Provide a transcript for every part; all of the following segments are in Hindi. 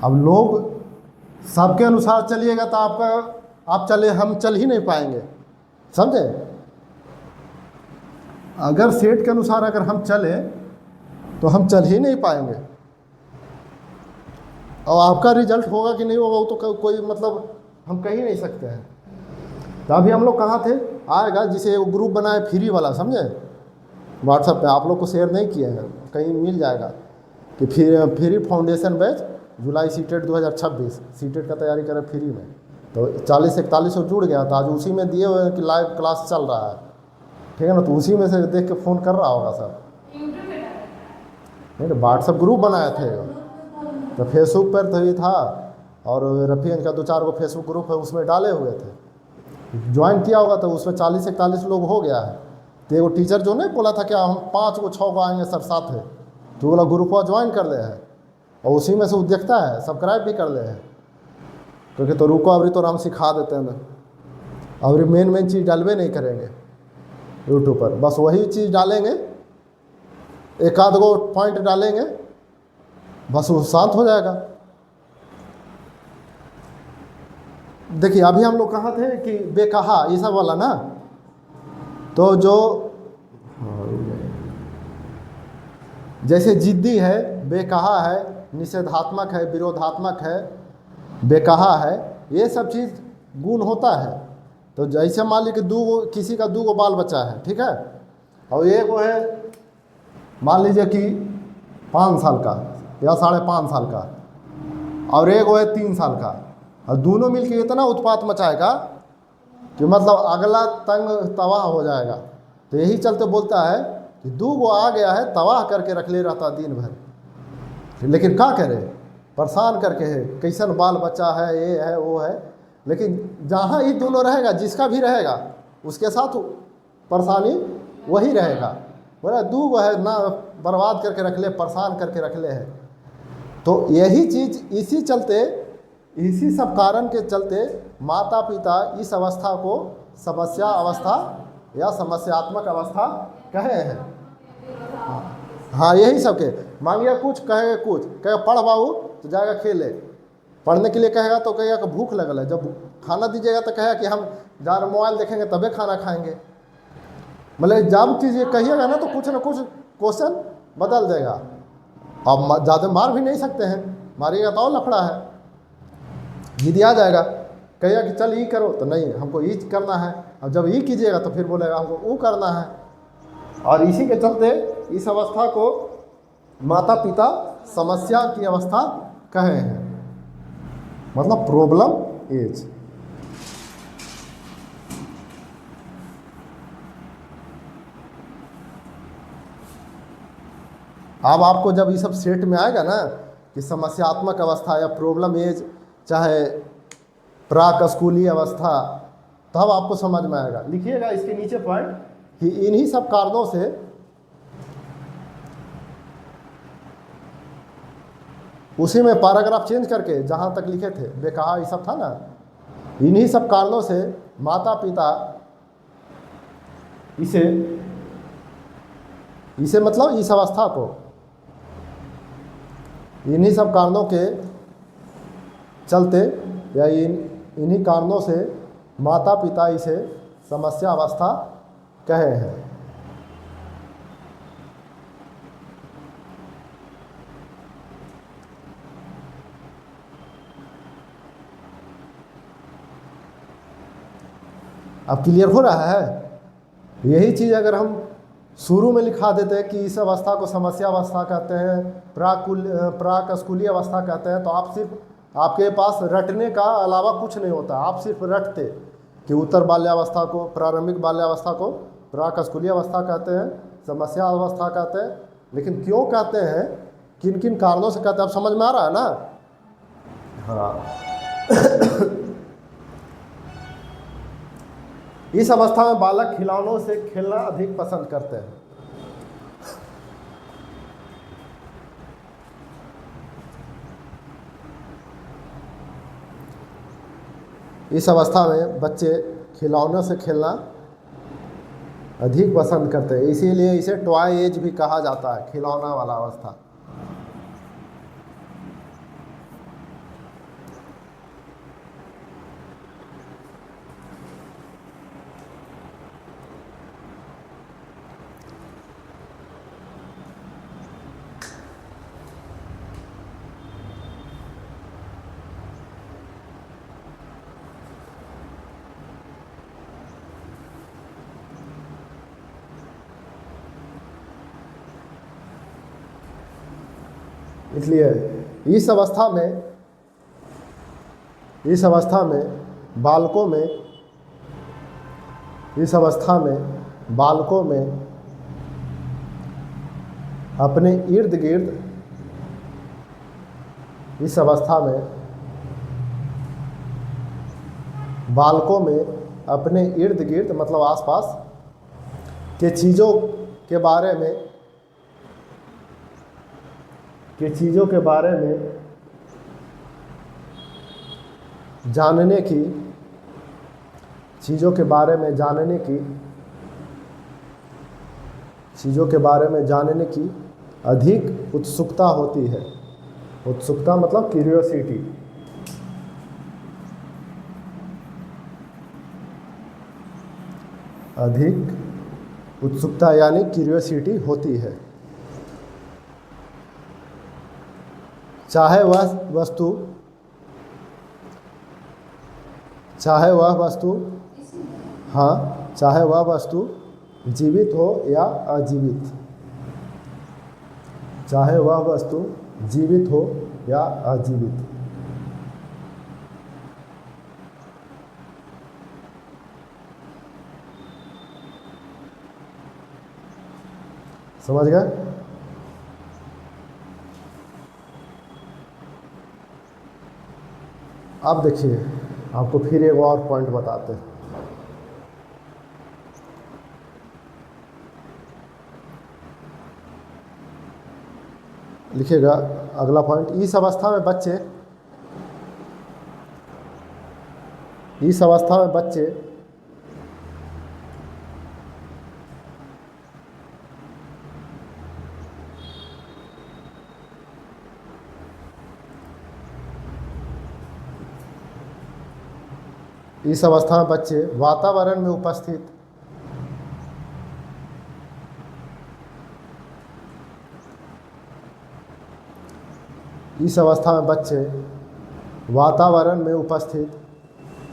अब लोग सबके अनुसार चलिएगा तो हम चल ही नहीं पाएंगे, समझे। अगर सेठ के अनुसार अगर हम चले तो हम चल ही नहीं पाएंगे। और आपका रिजल्ट होगा कि नहीं होगा वो तो कोई मतलब हम कह ही नहीं सकते हैं। तो अभी हम लोग कहाँ थे, आएगा जिसे वो ग्रुप बनाए फ्री वाला, समझे, व्हाट्सएप पे आप लोग को शेयर नहीं किए हैं, कहीं मिल जाएगा कि फ्री फाउंडेशन बैच जुलाई सीटेट 2026 सीटेट का तैयारी करें फ्री में। तो 40-41 जुड़ गया, तो आज उसी में दिए हुए हैं कि लाइव क्लास चल रहा है, ठीक है ना। तो उसी में से देख के फ़ोन कर रहा होगा सर। नहीं तो व्हाट्सएप ग्रुप बनाए थे, तो फेसबुक पर तो ये था, और रफ़ीगंज का 2-4 गो फेसबुक ग्रुप है उसमें डाले हुए थे, ज्वाइन किया होगा तो उसमें 40-41 लोग हो गया है। तो वो टीचर जो नहीं बोला था कि हम 5 गो 6 गो आएंगे सर साथ है, तो बोला ग्रुप ज्वाइन कर ले है, और उसी में से वो देखता है, सब्सक्राइब भी कर ले है। क्योंकि तो रुको अभी तो हम सिखा देते हैं ना, अभी मेन चीज़ डालवे नहीं करेंगे यूट्यूब पर, बस वही चीज़ डालेंगे, एक आध गो पॉइंट डालेंगे, बस वो शांत हो जाएगा। देखिए अभी हम लोग कहाँ थे कि बेकहा ये सब वाला ना, तो जो जैसे जिद्दी है, बेकहा है, निषेधात्मक है, विरोधात्मक है, बेकहा है, ये सब चीज़ गुण होता है। तो जैसे मान ली कि किसी का 2 गो बाल बच्चा है, ठीक है, और एक वो है मान लीजिए कि 5 साल का या 5.5 साल का, और एक वो है 3 साल का, और दोनों मिलके इतना उत्पात मचाएगा कि मतलब अगला तंग तबाह हो जाएगा। तो यही चलते बोलता है कि 2 गो आ गया है तबाह करके रख ले रहता दिन भर, लेकिन क्या करे, परेशान करके है, कैसन बाल बच्चा है, ये है वो है। लेकिन जहाँ ये दोनों रहेगा, जिसका भी रहेगा उसके साथ परेशानी वही रहेगा। बोला 2 गो है ना, बर्बाद करके रख ले, परेशान करके रख ले है। तो यही चीज़ इसी सब कारण के चलते माता पिता इस अवस्था को समस्या अवस्था या समस्यात्मक अवस्था कहे हैं। हाँ यही सब के मांगिए कुछ कहेगा कुछ, कहेगा पढ़ बाबू तो जाएगा खेले, पढ़ने के लिए कहेगा तो कहेगा कि भूख लगल है, जब खाना दीजिएगा तो कहेगा कि हम जा रहे मोबाइल देखेंगे तबे खाना खाएंगे। मतलब जब चीज़ ये कहिएगा ना तो कुछ ना कुछ क्वेश्चन बदल देगा। अब ज़्यादा मार भी नहीं सकते हैं, मारिएगा तो और लफड़ा है, जिद आ जाएगा, कहेगा कि चल ये करो तो नहीं हमको ये करना है, अब जब ये कीजिएगा तो फिर बोलेगा हमको वो करना है। और इसी के चलते इस अवस्था को माता पिता समस्या की अवस्था कहे हैं, मतलब प्रॉब्लम एज। अब आपको जब ये सब सेट में आएगा ना कि समस्यात्मक अवस्था या प्रॉब्लम एज, चाहे प्राक स्कूली अवस्था, तब आपको समझ में आएगा। लिखिएगा इसके नीचे पॉइंट कि इन्हीं सब कारणों से उसी में पैराग्राफ चेंज करके जहाँ तक लिखे थे बेकहा ये सब था ना, इन्हीं सब कारणों से माता पिता इसे मतलब इस अवस्था को, इन्हीं सब कारणों के चलते या इन्हीं कारणों से माता पिता इसे समस्या अवस्था कहे हैं। अब क्लियर हो रहा है? यही चीज़ अगर हम शुरू में लिखा देते हैं कि इस अवस्था को समस्या अवस्था कहते हैं, प्राक स्कूली अवस्था कहते हैं, तो आप सिर्फ आपके पास रटने का अलावा कुछ नहीं होता, आप सिर्फ रटते कि उत्तर बाल्यावस्था को, प्रारंभिक बाल्यावस्था को प्राक स्कूली अवस्था कहते हैं, समस्या अवस्था कहते हैं। लेकिन क्यों कहते हैं, किन किन कारणों से कहते हैं, अब समझ में आ रहा है ना? हाँ इस अवस्था में बालक खिलौनों से खेलना अधिक पसंद करते हैं। इस अवस्था में बच्चे खिलौनों से खेलना अधिक पसंद करते हैं, इसीलिए इसे टॉय एज भी कहा जाता है, खिलौना वाला अवस्था। इसलिए इस अवस्था में बालकों में अपने इर्द गिर्द मतलब आसपास के चीज़ों के बारे में जानने की अधिक उत्सुकता होती है। उत्सुकता मतलब क्यूरियोसिटी। अधिक उत्सुकता यानी क्यूरियोसिटी होती है। चाहे वह वस्तु जीवित हो या अजीवित। समझ गए? अब देखिए, आपको फिर एक और पॉइंट बताते हैं। लिखिएगा अगला पॉइंट। इस अवस्था में बच्चे वातावरण में उपस्थित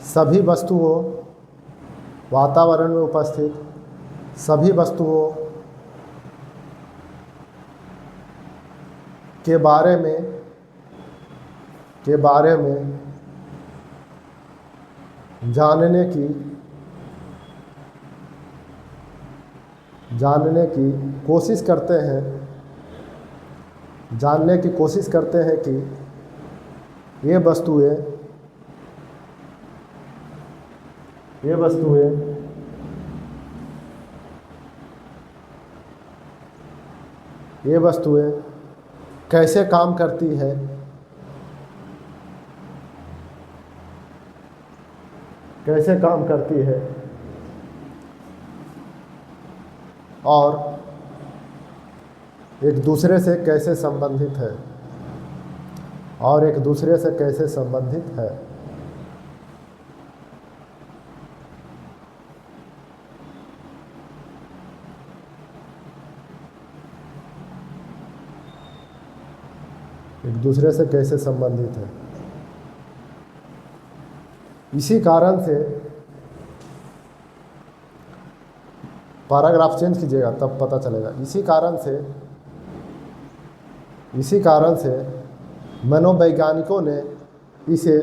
सभी वस्तुओं के बारे में जानने की कोशिश करते हैं कि ये वस्तुएं कैसे काम करती है, और एक दूसरे से कैसे संबंधित है। इसी कारण से पैराग्राफ चेंज कीजिएगा तब पता चलेगा। इसी कारण से मनोवैज्ञानिकों ने इसे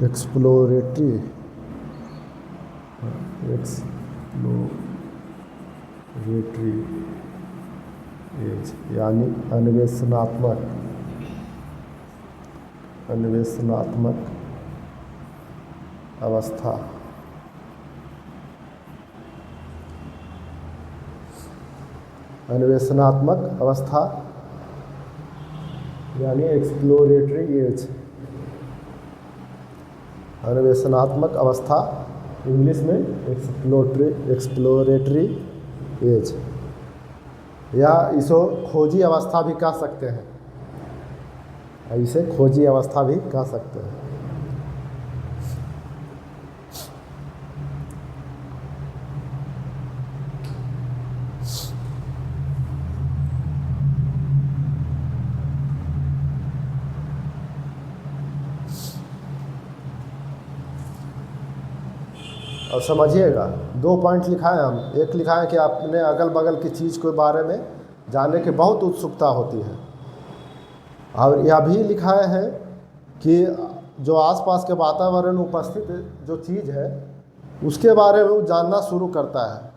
एक्सप्लोरेटरी एज यानी अन्वेषणात्मक अवस्था। यानी एक्सप्लोरेटरी एज। अन्वेषणात्मक अवस्था इंग्लिश में एक्सप्लोरेटरी एज, या इसे खोजी अवस्था भी कह सकते हैं। और समझिएगा, 2 पॉइंट लिखा है हम। एक लिखा है कि अपने अगल बगल की चीज़ के बारे में जानने की बहुत उत्सुकता होती है, और यह भी लिखा है कि जो आसपास के वातावरण उपस्थित जो चीज़ है उसके बारे में वो जानना शुरू करता है।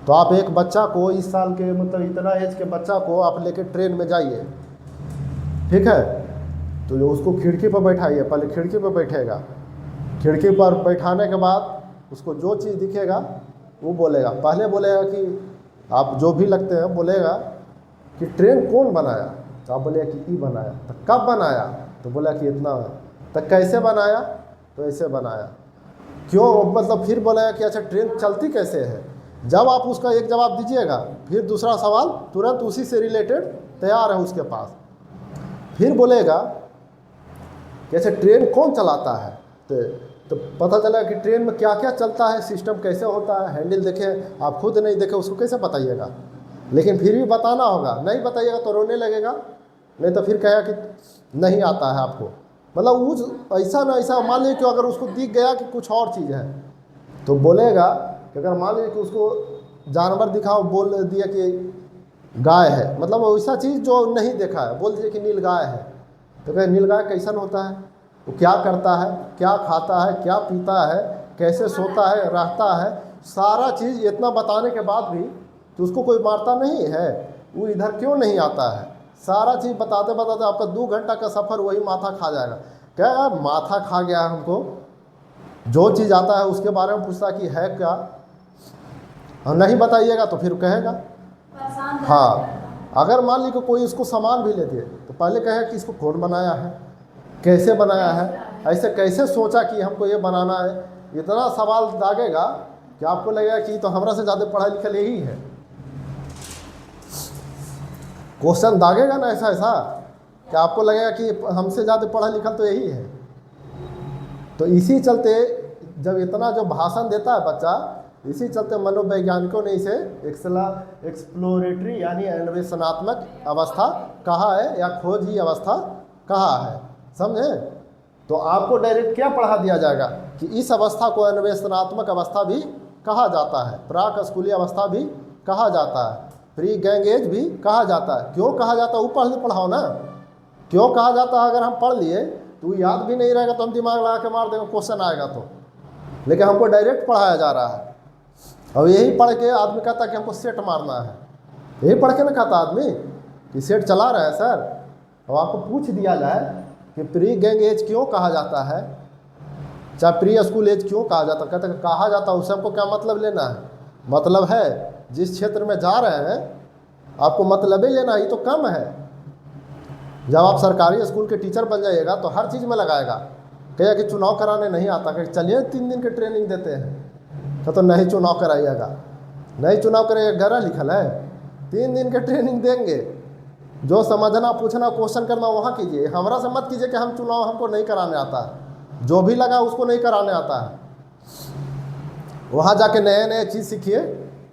तो आप एक बच्चा को, इस साल के मतलब इतना एज के बच्चा को आप लेके ट्रेन में जाइए, ठीक है, तो जो उसको खिड़की पर बैठाइए, पहले खिड़की पर बैठेगा, खिड़की पर बैठाने के बाद उसको जो चीज़ दिखेगा वो बोलेगा। पहले बोलेगा कि आप जो भी लगते हैं बोलेगा कि ट्रेन कौन बनाया, तो आप बोलेगा कि ई बनाया। तो कब बनाया, तो बोला कि इतना। तो कैसे बनाया, तो ऐसे बनाया। क्यों, मतलब फिर बोलेगा कि अच्छा ट्रेन चलती कैसे है। जब आप उसका एक जवाब दीजिएगा, फिर दूसरा सवाल तुरंत उसी से रिलेटेड तैयार है उसके पास। फिर बोलेगा कि अच्छा ट्रेन कौन चलाता है, तो पता चला कि ट्रेन में क्या क्या चलता है, सिस्टम कैसे होता है, हैंडल देखे, आप खुद नहीं देखे उसको कैसे बताइएगा। लेकिन फिर भी बताना होगा, नहीं बताइएगा तो रोने लगेगा, नहीं तो फिर कहेगा कि नहीं आता है आपको। मतलब वो ऐसा ना ऐसा, मान लीजिए कि अगर उसको दिख गया कि कुछ और चीज़ है तो बोलेगा कि अगर मान लीजिए कि उसको जानवर दिखाओ, बोल दिया कि गाय है, मतलब वैसा चीज़ जो नहीं देखा है, बोल दीजिए कि नीलगाय है, तो कहे नीलगाय कैसन होता है, वो क्या करता है, क्या खाता है, क्या पीता है, कैसे सोता है, रहता है, सारा चीज़ इतना बताने के बाद भी तो उसको कोई मारता नहीं है, वो इधर क्यों नहीं आता है। सारा चीज़ बताते बताते आपका 2 घंटा का सफ़र वही माथा खा जाएगा। क्या यार माथा खा गया हमको, जो चीज़ आता है उसके बारे में पूछता कि है क्या, और नहीं बताइएगा तो फिर कहेगा। हाँ, अगर मान लीजिए कोई इसको सामान भी लेती है तो पहले कहे कि इसको कौन बनाया है, कैसे बनाया है, ऐसे कैसे सोचा कि हमको ये बनाना है। इतना सवाल दागेगा कि आपको लगेगा कि तो हमरा से ज़्यादा पढ़ा लिखा यही है। क्वेश्चन दागेगा ना ऐसा ऐसा कि आपको लगेगा कि हमसे ज़्यादा पढ़ा लिखा तो यही है। तो इसी चलते जब इतना जो भाषण देता है बच्चा, इसी चलते मनोवैज्ञानिकों ने इसे एक्सप्लोरेटरी यानी अन्वेषणात्मक अवस्था कहा है, या खोजी अवस्था कहा है। समझे। तो आपको डायरेक्ट क्या पढ़ा दिया जाएगा कि इस अवस्था को अन्वेषणात्मक अवस्था भी कहा जाता है, प्राक स्कूली अवस्था भी कहा जाता है, प्री गैंग एज भी कहा जाता है। क्यों कहा जाता है, वो पढ़ाओ ना, क्यों कहा जाता है। अगर हम पढ़ लिए तो याद भी नहीं रहेगा तो हम दिमाग लगा के मार देंगे, क्वेश्चन आएगा तो। लेकिन हमको डायरेक्ट पढ़ाया जा रहा है, और यही पढ़ के आदमी कहता है कि हमको सेट मारना है। यही पढ़ के ना कहता आदमी कि सेट चला रहा है सर। और आपको पूछ दिया जाए कि प्री गैंग एज क्यों कहा जाता है, चाहे प्री स्कूल एज क्यों कहा जाता है, कहते हैं कहा जाता है, उससे हमको क्या मतलब लेना है। मतलब है जिस क्षेत्र में जा रहे हैं आपको मतलब ही लेना, ही तो कम है। जब आप सरकारी स्कूल के टीचर बन जाइएगा तो हर चीज़ में लगाएगा। कहेगा कि चुनाव कराने नहीं आता, कि चलिए 3 दिन की ट्रेनिंग देते हैं, तो नहीं चुनाव कराइएगा, नहीं चुनाव कराइएगा, गरा लिखल है 3 दिन के ट्रेनिंग देंगे। जो समझना पूछना क्वेश्चन करना वहाँ कीजिए, हमरा से मत कीजिए कि हम चुनाव हमको नहीं कराने आता है। जो भी लगा उसको नहीं कराने आता है, वहाँ जाके नए नए चीज़ सीखिए,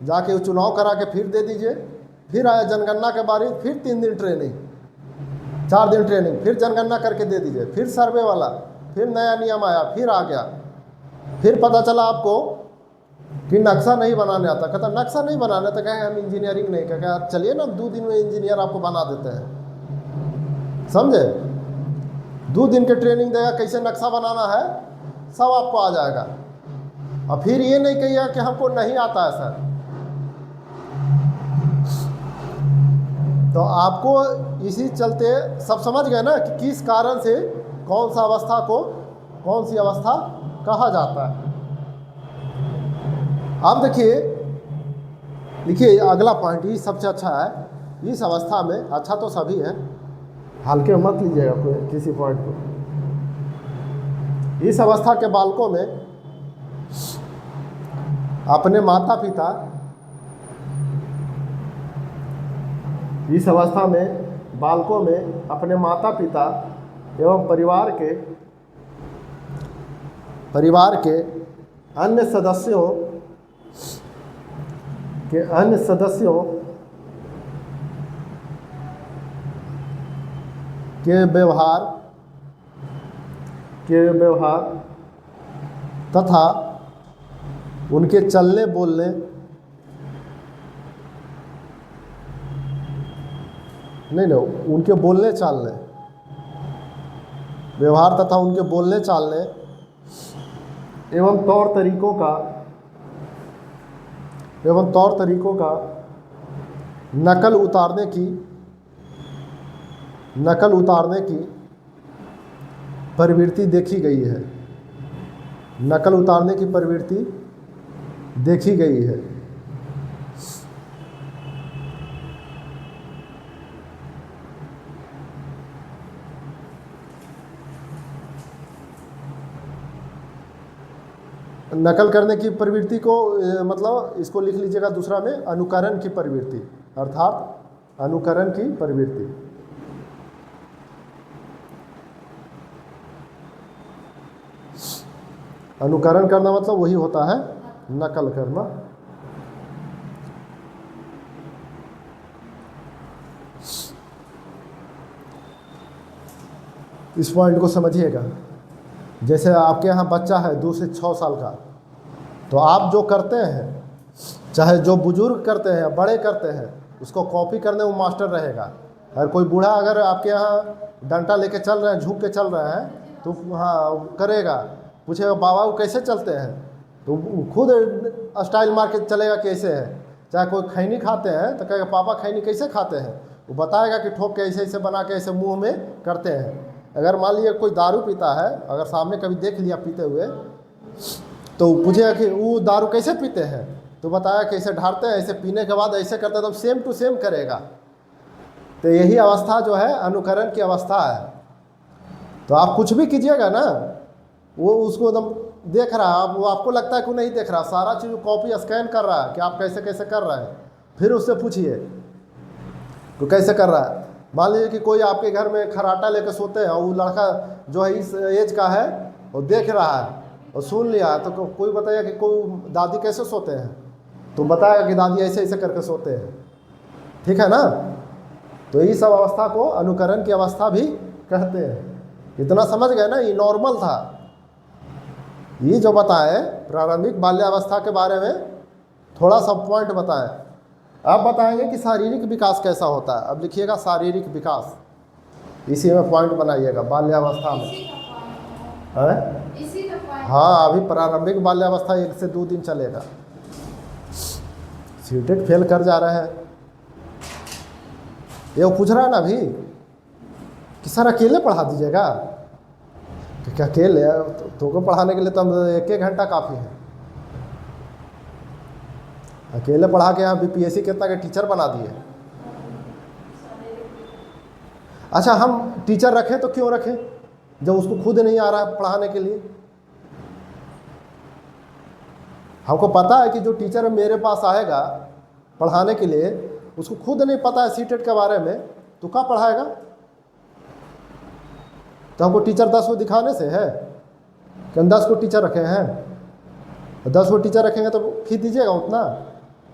जाके चुनाव करा के फिर दे दीजिए। फिर आया जनगणना के बारे में, फिर 3 दिन ट्रेनिंग, 4 दिन ट्रेनिंग, फिर जनगणना करके दे दीजिए, फिर सर्वे वाला, फिर नया नियम आया, फिर आ गया। फिर पता चला आपको कि नक्शा नहीं बनाने आता, कहता नक्शा नहीं बनाने, तो कहे हम इंजीनियरिंग नहीं, कहे चलिए ना 2 दिन में इंजीनियर आपको बना देते हैं। समझे। 2 दिन के ट्रेनिंग देगा, कैसे नक्शा बनाना है सब आपको आ जाएगा। और फिर ये नहीं कहिएगा कि हमको नहीं आता है सर। तो आपको इसी चलते सब समझ गए ना कि किस कारण से कौन सा अवस्था को कौन सी अवस्था कहा जाता है। अब देखिए, लिखिए अगला पॉइंट, ये सबसे अच्छा है। इस अवस्था में, अच्छा तो सभी है, हल्के मत लीजिएगा कोई किसी पॉइंट को। इस अवस्था के बालकों में अपने माता पिता, इस अवस्था में बालकों में अपने माता पिता एवं परिवार के अन्य सदस्यों के व्यवहार तथा उनके चलने बोलने, नहीं, उनके बोलने चालने, व्यवहार तथा उनके बोलने चालने एवं तौर तरीकों का नकल उतारने की प्रवृत्ति देखी गई है। नकल उतारने की प्रवृत्ति देखी गई है। नकल करने की प्रवृत्ति को मतलब इसको लिख लीजिएगा दूसरा में, अनुकरण की प्रवृत्ति, अर्थात अनुकरण की प्रवृत्ति। अनुकरण करना मतलब वही होता है नकल करना। इस पॉइंट को समझिएगा। जैसे आपके यहाँ बच्चा है 2 से 6 साल का, तो आप जो करते हैं, चाहे जो बुजुर्ग करते हैं, बड़े करते हैं, उसको कॉपी करने वो मास्टर रहेगा। और कोई बूढ़ा अगर आपके यहाँ डंडा लेके चल रहे हैं, झुक के चल रहे हैं, तो हाँ करेगा, पूछेगा बाबा वो कैसे चलते हैं, तो खुद स्टाइल मार के चलेगा कैसे है। चाहे कोई खैनी खाते हैं तो कहेगा पापा खैनी कैसे खाते हैं, वो बताएगा कि ठोक के ऐसे ऐसे बना के ऐसे मुंह में करते हैं। अगर मान लीजिए कोई दारू पीता है, अगर सामने कभी देख लिया पीते हुए, तो पूछेगा कि वो दारू कैसे पीते हैं, तो बताया कि ऐसे ढारते हैं, ऐसे पीने के बाद ऐसे करते हैं, तो सेम टू सेम करेगा। तो यही अवस्था जो है अनुकरण की अवस्था है। तो आप कुछ भी कीजिएगा ना, वो उसको एकदम देख रहा है, वो आपको लगता है कि नहीं देख रहा, सारा चीज़ कॉपी स्कैन कर रहा है कि आप कैसे कैसे कर रहे हैं। फिर उससे पूछिए तो कैसे कर रहा है। मान लीजिए कि कोई आपके घर में खराटा लेकर सोते हैं, और वो लड़का जो है इस एज का है, वो देख रहा है और सुन लिया है, तो कोई बताएगा कि कोई दादी कैसे सोते हैं, तो बताएगा कि दादी ऐसे ऐसे करके सोते हैं। ठीक है ना। तो ये सब अवस्था को अनुकरण की अवस्था भी कहते हैं। इतना समझ गए ना, ये नॉर्मल था। ये जो बताए प्रारंभिक बाल्यावस्था के बारे में थोड़ा सा पॉइंट बताएं। अब बताएंगे कि शारीरिक विकास कैसा होता है। अब लिखिएगा शारीरिक विकास, इसी में पॉइंट बनाइएगा बाल्यावस्था में है। हाँ, अभी प्रारंभिक बाल्यावस्था 1 से 2 दिन चलेगा। सीटेट फेल कर जा रहे हैं। ये वो पूछ रहा है ना अभी कि सर अकेले पढ़ा दीजिएगा, कि क्या अकेले तुमको पढ़ाने के लिए तो हम 1 घंटा काफ़ी है। अकेले पढ़ा के यहाँ बीपीएससी कितना के टीचर बना दिए। अच्छा, हम टीचर रखें तो क्यों रखें जब उसको खुद नहीं आ रहा है पढ़ाने के लिए। हमको पता है कि जो टीचर मेरे पास आएगा पढ़ाने के लिए, उसको खुद नहीं पता है सीटेट के बारे में, तो क्या पढ़ाएगा। तो हमको टीचर 10 को दिखाने से है कि हम 10 को टीचर रखे हैं। 10 को टीचर रखेंगे तो फीस दीजिएगा उतना।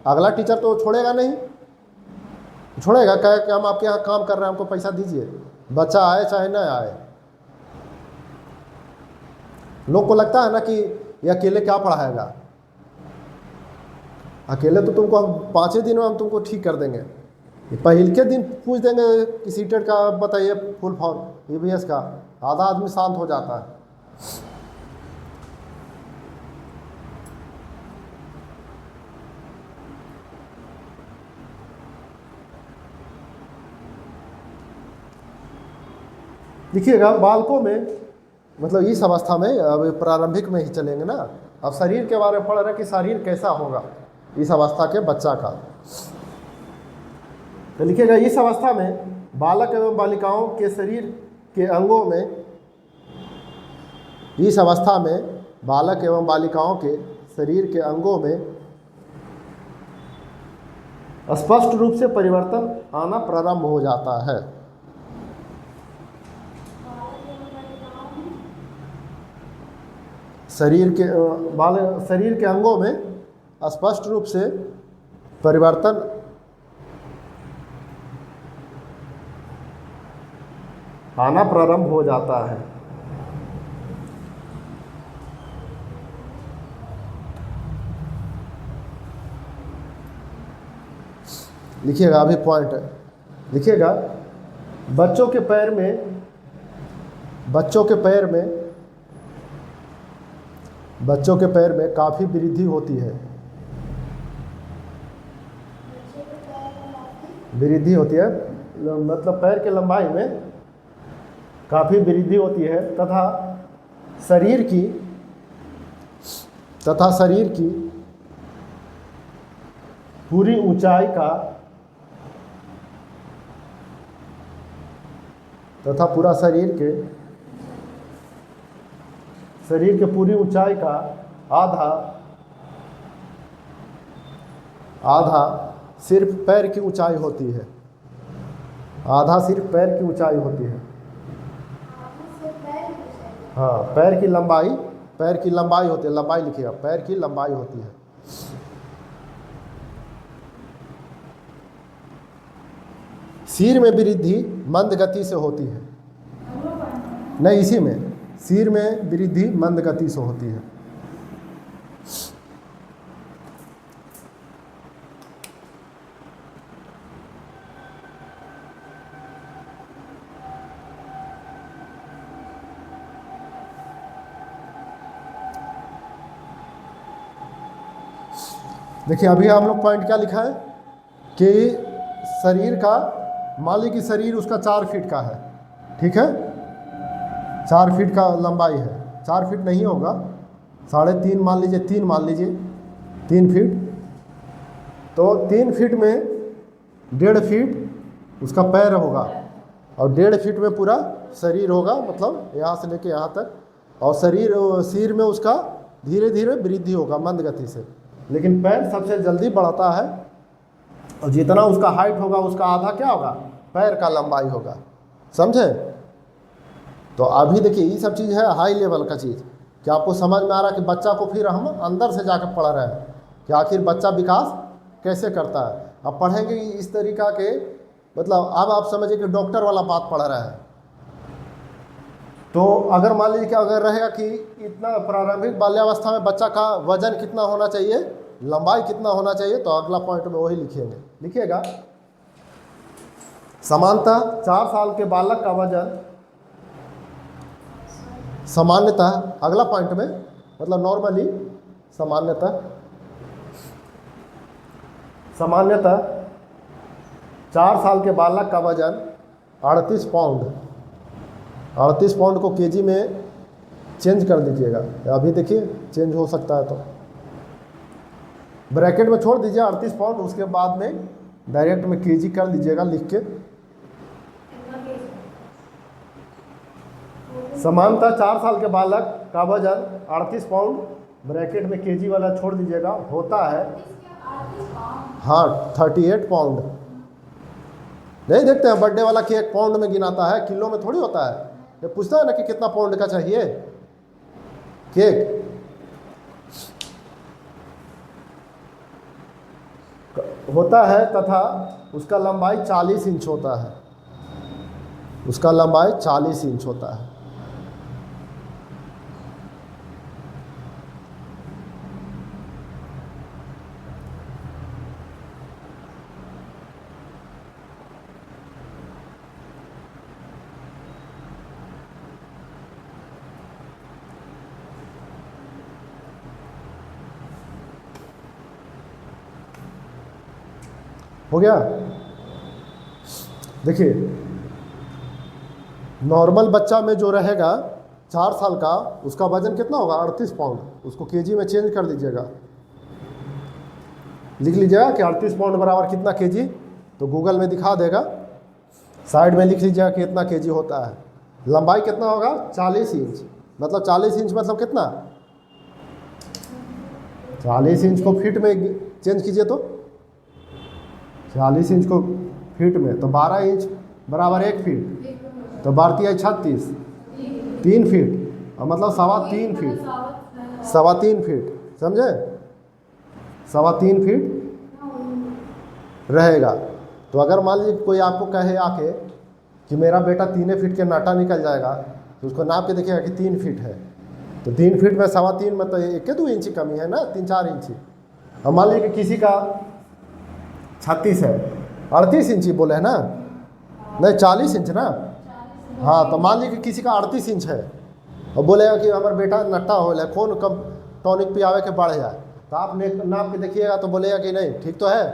अगला टीचर तो छोड़ेगा नहीं, छोड़ेगा कहे कि हम आपके यहाँ काम कर रहे हैं, हमको पैसा दीजिए, बच्चा आए चाहे ना आए। लोग को लगता है ना कि ये अकेले क्या पढ़ाएगा। अकेले तो तुमको हम 5 ही दिन में हम तुमको ठीक कर देंगे। पहले के दिन पूछ देंगे कि सीटेट का बताइए फुल फॉर्म, ईवीएस का, आधा आदमी शांत हो जाता है। देखिएगा बालकों में, मतलब इस अवस्था में, अब प्रारंभिक में ही चलेंगे ना। अब शरीर के बारे में पढ़ रहे हैं कि शरीर कैसा होगा इस अवस्था के बच्चा का। तो लिखिएगा इस अवस्था में बालक एवं बालिकाओं के शरीर के अंगों में, इस अवस्था में बालक एवं बालिकाओं के शरीर के अंगों में स्पष्ट रूप से परिवर्तन आना प्रारंभ हो जाता है। शरीर के अंगों में स्पष्ट रूप से परिवर्तन आना प्रारंभ हो जाता है। लिखिएगा, अभी पॉइंट है, लिखिएगा। बच्चों के पैर में काफ़ी वृद्धि होती है। वृद्धि होती है मतलब पैर के लंबाई में काफ़ी वृद्धि होती है तथा शरीर की पूरी ऊंचाई का तथा पूरा शरीर के पूरी ऊंचाई का आधा सिर्फ पैर की ऊंचाई होती है। आधा सिर्फ पैर की ऊंचाई होती है। हाँ, पैर की लंबाई होती है, लंबाई लिखिएगा, पैर की लंबाई होती है। सिर में वृद्धि मंद गति से होती है। नहीं, इसी में सिर में वृद्धि मंद गति से होती है। देखिए, अभी हम लोग पॉइंट क्या लिखा है कि शरीर का, मान लीजिए कि शरीर उसका 4 फीट का है, ठीक है, 4 फीट का लंबाई है, 4 फीट नहीं होगा, 3.5 मान लीजिए, 3 फीट, तो 3 फीट में 1.5 फीट उसका पैर होगा और 1.5 फीट में पूरा शरीर होगा, मतलब यहाँ से लेके यहाँ तक, और सिर में उसका धीरे धीरे वृद्धि होगा मंद गति से। लेकिन पैर सबसे जल्दी बढ़ता है और जितना उसका हाइट होगा उसका आधा क्या होगा, पैर का लंबाई होगा। समझे? तो अभी देखिए, ये सब चीज़ है हाई लेवल का चीज़, कि आपको समझ में आ रहा है कि बच्चा को फिर हम अंदर से जाकर पढ़ रहे हैं कि आखिर बच्चा विकास कैसे करता है। अब पढ़ेंगे इस तरीका के, मतलब अब आप समझिए कि डॉक्टर वाला बात पढ़ रहे हैं। तो अगर मान लीजिए कि अगर रहेगा कि इतना प्रारंभिक बाल्यावस्था में बच्चा का वजन कितना होना चाहिए, लंबाई कितना होना चाहिए, तो अगला पॉइंट में वही लिखेंगे। लिखिएगा, सामान्यतः 4 साल के बालक का वजन सामान्यतः, अगला पॉइंट में मतलब नॉर्मली, सामान्यतः 4 साल के बालक का वजन 38 पाउंड को केजी में चेंज कर दीजिएगा। अभी देखिए चेंज हो सकता है, तो ब्रैकेट में छोड़ दीजिए 38 पाउंड, उसके बाद में डायरेक्ट में केजी कर दीजिएगा लिख के। समानतः 4 साल के बालक का वजन 38 पाउंड, ब्रैकेट में केजी वाला छोड़ दीजिएगा, होता है, हाँ 38 पाउंड। नहीं देखते हैं बर्थडे वाला केक पाउंड में गिनाता है, किलो में थोड़ी होता है। ये पूछता है ना कि कितना पाउंड का चाहिए केक। होता है तथा उसका लंबाई 40 इंच होता है, उसका लंबाई 40 इंच होता है। हो गया? देखिए, नॉर्मल बच्चा में जो रहेगा 4 साल का, उसका वजन कितना होगा, 38 पाउंड, उसको केजी में चेंज कर दीजिएगा, लिख लीजिएगा कि 38 पाउंड बराबर कितना केजी, तो गूगल में दिखा देगा, साइड में लिख लीजिएगा कि कितना केजी होता है। लंबाई कितना होगा, 40 इंच, मतलब 40 इंच मतलब कितना, 40 इंच को फीट में चेंज कीजिए, तो 40 इंच को फीट में, तो 12 इंच बराबर 1 फीट, तो 12 36, 3 फीट, और मतलब 3.25 फीट, 3.25 फीट, समझे, 3.25 फीट रहेगा। तो अगर मान लीजिए कोई आपको कहे आके कि मेरा बेटा 3 फीट के नाटा निकल जाएगा, तो उसको नाप के देखिएगा कि 3 फीट है, तो 3 फीट में 3.25 में तो 1-2 इंच कमी है ना, 3-4 इंच। और मान लीजिए कि किसी का 36 है, 38 इंची बोले हैं ना, नहीं 40 इंच ना। हाँ, तो मान लीजिए कि किसी का 38 इंच है और बोलेगा कि हमारा बेटा नट्टा हो जाए, कौन कब टॉनिक पियावे के बढ़ जाए, तो आप नाप के देखिएगा तो बोलेगा कि नहीं ठीक तो है,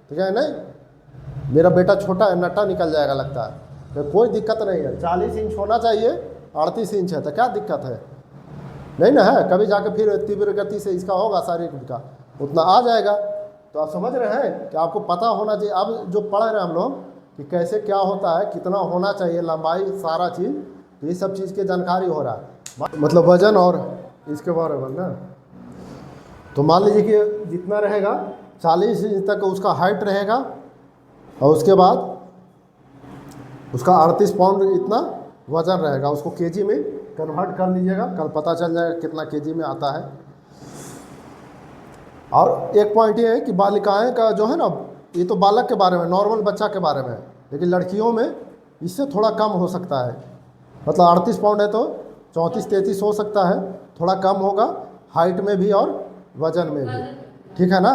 ठीक है नहीं मेरा बेटा छोटा है, नट्टा निकल जाएगा लगता है। तो कोई दिक्कत नहीं है, 40 इंच होना चाहिए, 38 इंच है तो क्या दिक्कत है, नहीं ना है। कभी जाके फिर तीव्र गति से इसका होगा शारीरिक विकास, उतना आ जाएगा। तो आप समझ रहे हैं कि आपको पता होना चाहिए। अब जो पढ़ रहे हैं हम लोग कि कैसे क्या होता है, कितना होना चाहिए लंबाई, सारा चीज़, तो ये सब चीज़ की जानकारी हो रहा है, मतलब वजन और इसके बारे में ना। तो मान लीजिए कि जितना रहेगा 40 इंच तक उसका हाइट रहेगा और उसके बाद उसका 38 पाउंड इतना वजन रहेगा। उसको केजी में कन्वर्ट कर लीजिएगा, कल पता चल जाएगा कितना केजी में आता है। और एक पॉइंट ये है कि बालिकाएं का जो है ना, ये तो बालक के बारे में, नॉर्मल बच्चा के बारे में, लेकिन लड़कियों में इससे थोड़ा कम हो सकता है। मतलब 38 पाउंड है तो 34-33 हो सकता है, थोड़ा कम होगा हाइट में भी और वजन में भी, ठीक है ना।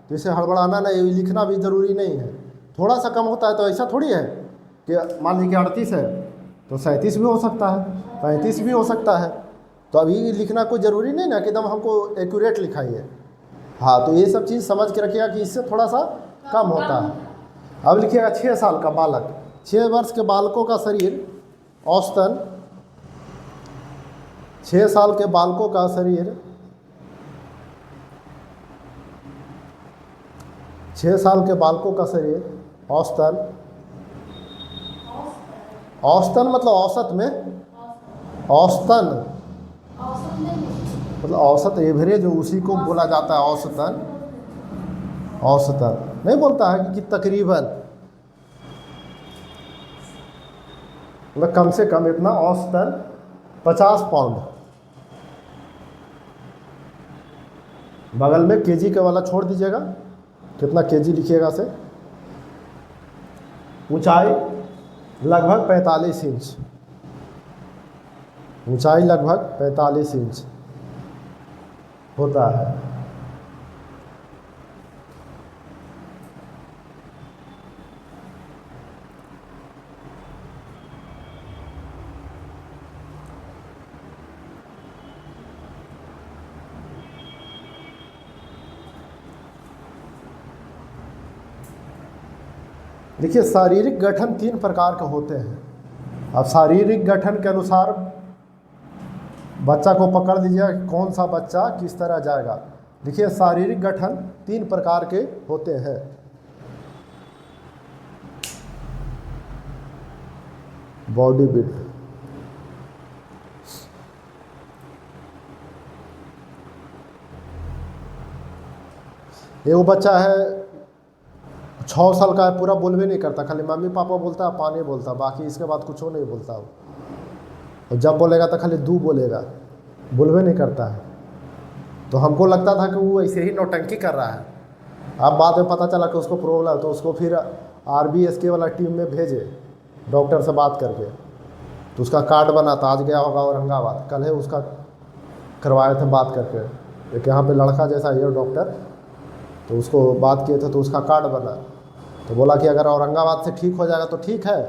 तो इसे हड़बड़ाना नहीं, लिखना भी ज़रूरी नहीं है। थोड़ा सा कम होता है तो ऐसा थोड़ी है कि मान लीजिए 38 है तो 37 भी हो सकता है, 35 भी हो सकता है। तो अभी लिखना कोई ज़रूरी नहीं ना कि एकदम हमको एक्यूरेट लिखाइए। हाँ, तो ये सब चीज़ समझ के रखिएगा कि इससे थोड़ा सा कम होता है। अब लिखिएगा 6 साल का बालक, 6 वर्ष के बालकों का शरीर औसतन, 6 साल के बालकों का शरीर, 6 साल के बालकों का शरीर औसतन, औसतन मतलब औसत में, औसतन मतलब औसत एवरेज, उसी को बोला जाता है औसतन। औसतन नहीं बोलता है कि तकरीबन, मतलब कम से कम इतना, औसतन 50 पाउंड। बगल में केजी के वाला छोड़ दीजिएगा, कितना केजी लिखिएगा से। ऊंचाई लगभग 45 इंच, ऊंचाई लगभग 45 इंच होता है। देखिए, शारीरिक गठन 3 प्रकार के होते हैं। अब शारीरिक गठन के अनुसार बच्चा को पकड़ लीजिएगा कि कौन सा बच्चा किस तरह जाएगा। देखिए, शारीरिक गठन 3 प्रकार के होते हैं। बॉडी बिल्ड, एक बच्चा है 6 साल का है, पूरा बोल भी नहीं करता, खाली मम्मी पापा बोलता है, पानी बोलता, बाकी इसके बाद कुछ नहीं बोलता वो। और जब बोलेगा तो खाली दू बोलेगा, बोल भी नहीं करता है। तो हमको लगता था कि वो ऐसे ही नौटंकी कर रहा है। अब बाद में पता चला कि उसको प्रॉब्लम है, तो उसको फिर RBSK वाला टीम में भेजे, डॉक्टर से बात करके। तो उसका कार्ड बना था, आज गया होगा औरंगाबाद, कल है उसका करवाए थे बात करके, एक यहाँ पे लड़का जैसा ये डॉक्टर, तो उसको बात किए थे तो उसका कार्ड बना। तो बोला कि अगर औरंगाबाद से ठीक हो जाएगा तो ठीक है,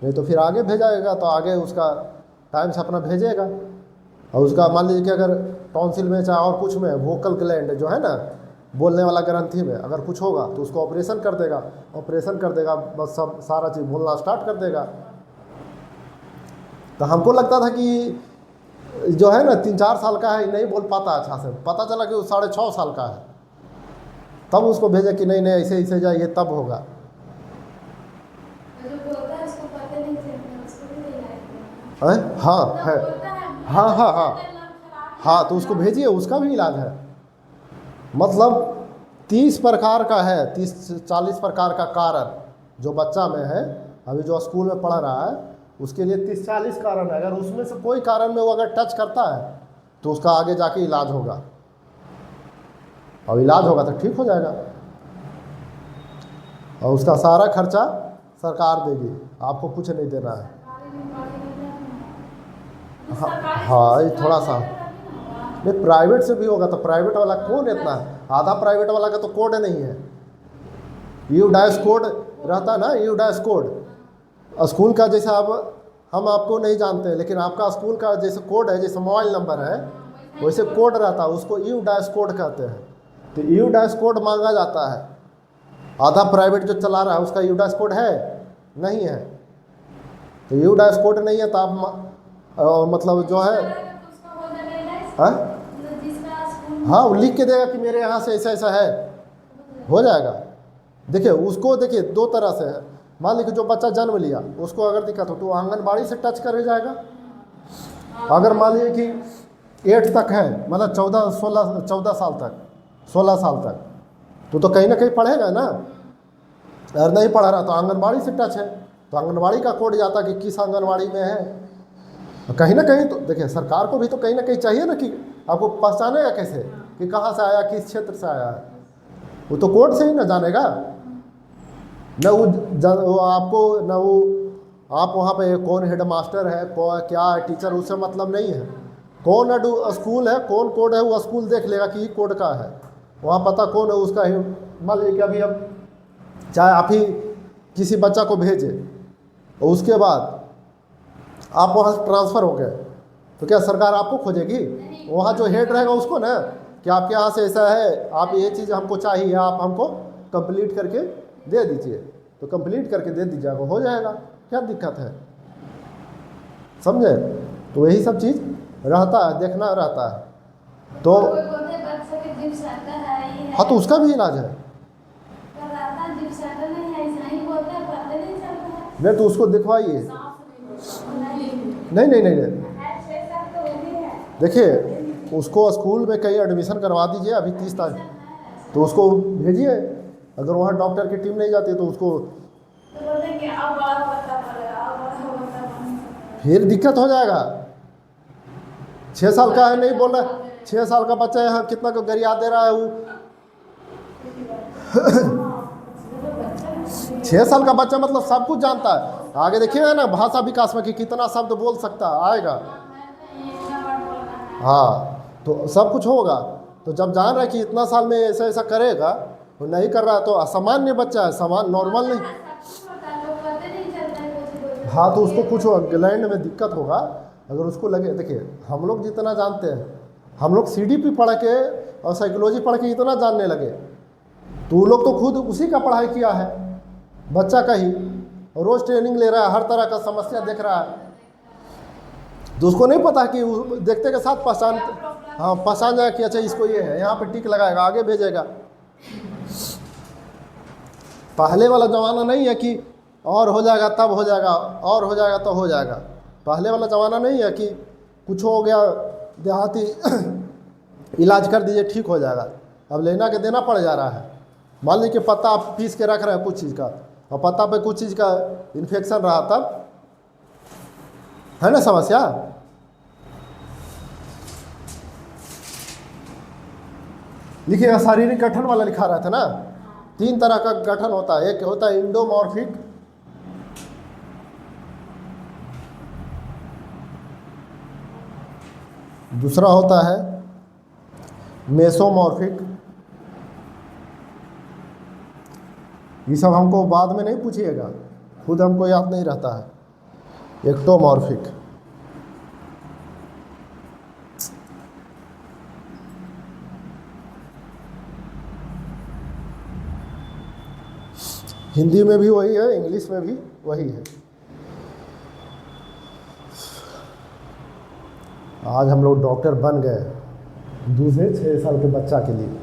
नहीं तो फिर आगे भेजाएगा, तो आगे उसका टाइम से अपना भेजेगा। और उसका मान लीजिए कि अगर टॉन्सिल में चाहे और कुछ में, वोकल ग्लैंड जो है ना, बोलने वाला ग्रंथि में अगर कुछ होगा तो उसको ऑपरेशन कर देगा, ऑपरेशन कर देगा, बस सब सारा चीज़ बोलना स्टार्ट कर देगा। तो हमको लगता था कि जो है ना 3-4 साल का है, नहीं बोल पाता अच्छा से। पता चला कि वो 6.5 साल का है, तब उसको भेजे कि नहीं नहीं ऐसे ऐसे जाइए तब होगा। हाँ है, हाँ हाँ हाँ हाँ, तो उसको भेजिए, उसका भी इलाज है। मतलब 30 प्रकार का है, 30-40 प्रकार का कारण जो बच्चा में है, अभी जो स्कूल में पढ़ रहा है उसके लिए 30-40 कारण है। अगर उसमें से कोई कारण में वो अगर टच करता है तो उसका आगे जाके इलाज होगा, और इलाज होगा तो ठीक हो जाएगा, और उसका सारा खर्चा सरकार देगी, आपको कुछ नहीं देना है। हाँ, ये थोड़ा सा नहीं, प्राइवेट से भी होगा। तो प्राइवेट वाला कौन इतना है, आधा प्राइवेट वाला का तो कोड नहीं है, यू डैश कोड रहता ना, यू डैश कोड स्कूल का, जैसे अब हम आपको नहीं जानते हैं लेकिन आपका स्कूल का जैसे कोड है, जैसे मोबाइल नंबर है वैसे कोड रहता है, उसको यू डैश कोड कहते हैं। तो यू डैश कोड मांगा जाता है। आधा प्राइवेट जो चला रहा है उसका यू डैश कोड है नहीं है, तो यू डैश कोड नहीं है तो आप मतलब जो है हाँ वो लिख के देगा कि मेरे यहाँ से ऐसा ऐसा है, हो जाएगा। देखिए उसको देखिए दो तरह से है। मान लीजिए जो बच्चा जन्म लिया उसको अगर दिक्कत हो तो वो आंगनबाड़ी से टच कर जाएगा। अगर मान लीजिए कि 8 तक है, मतलब 14 साल तक, 16 साल तक, तो कहीं ना कहीं पढ़ेगा ना। अगर नहीं पढ़ा रहा तो आंगनबाड़ी से टच है, तो आंगनबाड़ी का कोड जाता कि किस आंगनबाड़ी में है। कहीं ना कहीं तो देखिए सरकार को भी तो कहीं ना कहीं चाहिए ना कि आपको पहचानेगा कैसे कि कहाँ से आया, किस क्षेत्र से आया है। वो तो कोड से ही ना जानेगा न। वो आपको न वो आप वहाँ पे कौन हेड मास्टर है, क्या है टीचर, उससे मतलब नहीं है। कौन स्कूल है, कौन कोड है, वो स्कूल देख लेगा कि ये कोड का है, वहाँ पता कौन है उसका ही। मान लीजिए कि अभी अब चाहे आप ही किसी बच्चा को भेजे और उसके बाद आप वहाँ से ट्रांसफ़र हो गए तो क्या सरकार आपको खोजेगी? वहाँ जो हेड रहेगा उसको ना कि आपके यहाँ से ऐसा है, आप ये चीज़ हमको चाहिए, आप हमको कंप्लीट करके दे दीजिए, तो कंप्लीट करके दे दीजिएगा, हो जाएगा, क्या दिक्कत है, समझे? तो यही सब चीज़ रहता है, देखना रहता है। तो हाँ तो उसका भी इलाज है। नहीं तो उसको दिखवाइए। नहीं नहीं नहीं नहीं, देखिए उसको स्कूल में कहीं एडमिशन करवा दीजिए अभी 30 तारीख, तो उसको भेजिए। अगर वहाँ डॉक्टर की टीम नहीं जाती तो उसको फिर दिक्कत हो जाएगा। 6 साल का है, नहीं बोल रहा 6 साल का बच्चा यहाँ कितना को गरिया दे रहा है वो 6 साल का बच्चा मतलब सब कुछ जानता है। आगे देखिएगा ना भाषा विकास में कि कितना शब्द बोल सकता आएगा। हाँ तो सब कुछ होगा। तो जब जान रहा है कि इतना साल में ऐसा ऐसा करेगा, वो नहीं कर रहा है तो असामान्य बच्चा है, सामान नॉर्मल नहीं। हाँ तो उसको कुछ ग्लैंड में दिक्कत होगा अगर उसको लगे। देखिए हम लोग जितना जानते हैं, हम लोग CDP पढ़ के और साइकोलॉजी पढ़ के इतना जानने लगे, तो वो लोग तो खुद उसी का पढ़ाई किया है, बच्चा का ही, रोज़ ट्रेनिंग ले रहा है, हर तरह का समस्या देख रहा है, तो उसको नहीं पता कि देखते के साथ पहचान जाएगा कि अच्छा इसको ये है, यहाँ पे टिक लगाएगा, आगे भेजेगा। पहले वाला ज़माना नहीं है कि और हो जाएगा तब हो जाएगा, और हो जाएगा तो हो जाएगा। पहले वाला ज़माना नहीं है कि कुछ हो गया देहाती इलाज कर दीजिए ठीक हो जाएगा। अब लेना के देना पड़ जा रहा है। मान लीजिए कि पत्ता आप पीस के रख रहे हैं कुछ चीज़ का, और पत्ता पे कुछ चीज़ का इन्फेक्शन रहा, तब है ना समस्या। लिखिएगा शारीरिक गठन वाला लिखा रहा था ना, 3 तरह का गठन होता है। एक होता है इंडोमॉर्फिक, दूसरा होता है मेसोमॉर्फिक। ये सब हमको बाद में नहीं पूछिएगा, खुद हमको याद नहीं रहता है। एक्टोमॉर्फिक, हिंदी में भी वही है, इंग्लिश में भी वही है। आज हम लोग डॉक्टर बन गए 2 से 6 साल के बच्चा के लिए।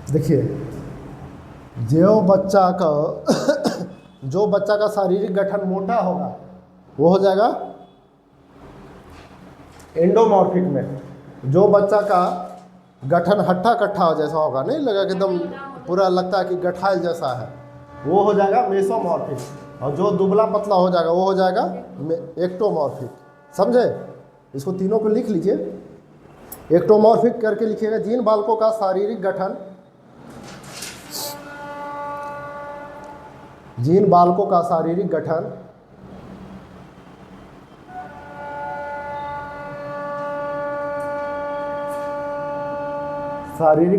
देखिए जो बच्चा का शारीरिक गठन मोटा होगा वो हो जाएगा एंडोमॉर्फिक में। जो बच्चा का गठन हट्टा कट्ठा जैसा होगा, नहीं लगा कि एकदम पूरा लगता है कि गठाइल जैसा है, वो हो जाएगा मेसोमॉर्फिक, और जो दुबला पतला हो जाएगा वो हो जाएगा एक्टोमॉर्फिक। समझे? इसको तीनों को लिख लीजिए। एक्टोमॉर्फिक करके लिखिएगा। जीन बालकों का शारीरिक गठन, जीन बालकों का शारीरिक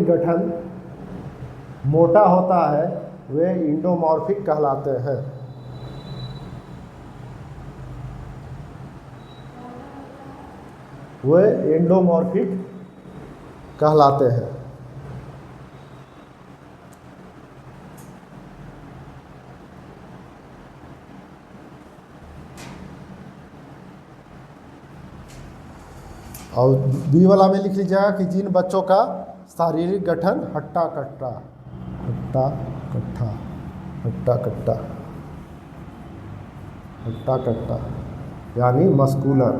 गठन मोटा होता है, वे इंडोमॉर्फिक कहलाते हैं। वे एंडोमॉर्फिक कहलाते हैं। और बी वाला में लिख लीजिएगा कि जिन बच्चों का शारीरिक गठन हट्टा कट्टा यानी मस्कुलर,